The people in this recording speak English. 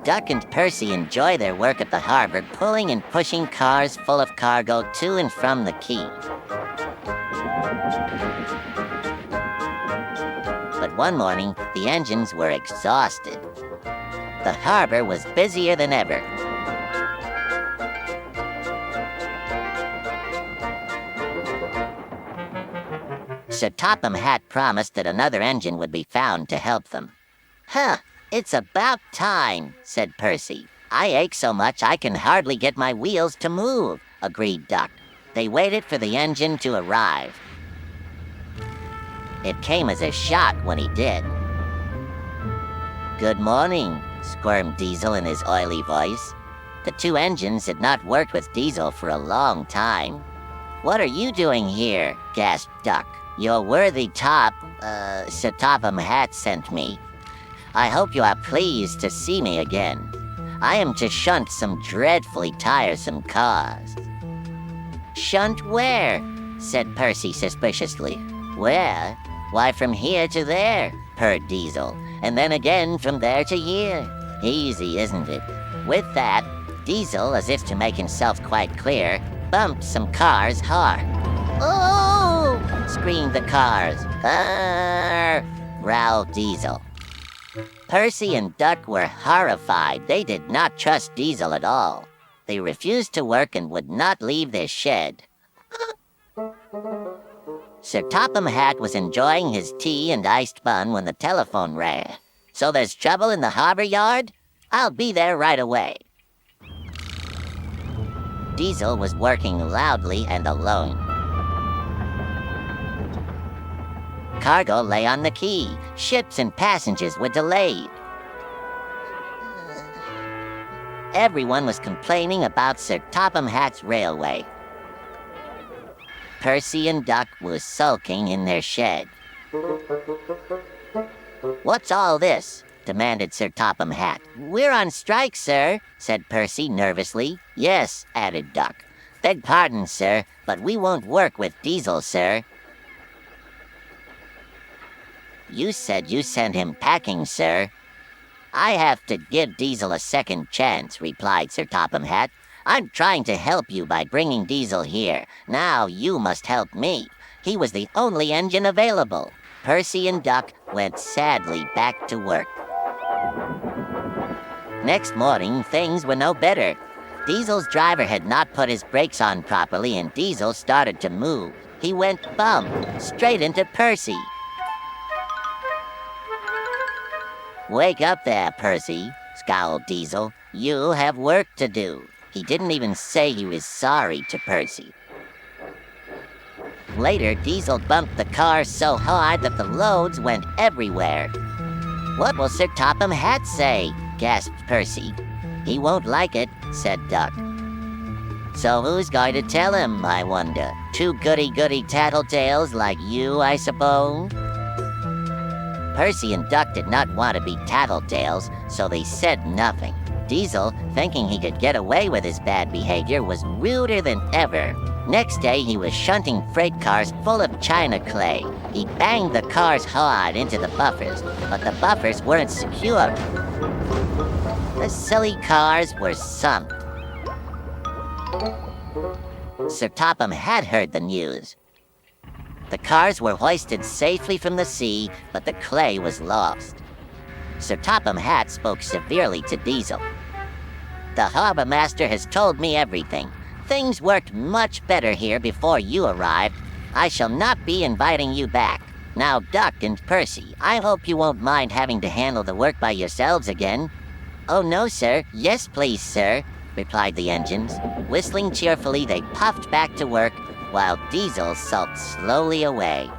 Duck and Percy enjoy their work at the harbor, pulling and pushing cars full of cargo to and from the quay. But one morning, the engines were exhausted. The harbor was busier than ever. Sir Topham Hatt promised that another engine would be found to help them. "Huh, it's about time," said Percy. "I ache so much I can hardly get my wheels to move," agreed Duck. They waited for the engine to arrive. It came as a shock when he did. "Good morning," squirmed Diesel in his oily voice. The two engines had not worked with Diesel for a long time. "What are you doing here?" gasped Duck. "Your worthy Sir Topham Hatt sent me. I hope you are pleased to see me again. I am to shunt some dreadfully tiresome cars." "Shunt where?" said Percy suspiciously. "Where? Why, from here to there," purred Diesel, "and then again from there to here. Easy, isn't it?" With that, Diesel, as if to make himself quite clear, bumped some cars hard. "Oh!" screamed the cars. "Arr!" growled Diesel. Percy and Duck were horrified. They did not trust Diesel at all. They refused to work and would not leave their shed. Sir Topham Hatt was enjoying his tea and iced bun when the telephone rang. "So there's trouble in the harbor yard? I'll be there right away." Diesel was working loudly and alone. Cargo lay on the quay. Ships and passengers were delayed. Everyone was complaining about Sir Topham Hatt's railway. Percy and Duck were sulking in their shed. "What's all this?" demanded Sir Topham Hatt. "We're on strike, sir," said Percy nervously. "Yes," added Duck. "Beg pardon, sir, but we won't work with Diesel, sir." "You said you sent him packing, sir." "I have to give Diesel a second chance," replied Sir Topham Hatt. "I'm trying to help you by bringing Diesel here. Now you must help me. He was the only engine available." Percy and Duck went sadly back to work. Next morning, things were no better. Diesel's driver had not put his brakes on properly, and Diesel started to move. He went bump, straight into Percy. "Wake up there, Percy," scowled Diesel. "You have work to do." He didn't even say he was sorry to Percy. Later, Diesel bumped the car so hard that the loads went everywhere. "What will Sir Topham Hatt say?" gasped Percy. "He won't like it," said Duck. "So who's going to tell him, I wonder? Two goody-goody tattletales like you, I suppose?" Percy and Duck did not want to be tattletales, so they said nothing. Diesel, thinking he could get away with his bad behavior, was ruder than ever. Next day, he was shunting freight cars full of china clay. He banged the cars hard into the buffers, but the buffers weren't secure. The silly cars were sunk. Sir Topham had heard the news. The cars were hoisted safely from the sea, but the clay was lost. Sir Topham Hatt spoke severely to Diesel. "The harbor master has told me everything. Things worked much better here before you arrived. I shall not be inviting you back. Now, Duck and Percy, I hope you won't mind having to handle the work by yourselves again." "Oh, no, sir. Yes, please, sir," replied the engines. Whistling cheerfully, they puffed back to work, while Diesel sulked slowly away.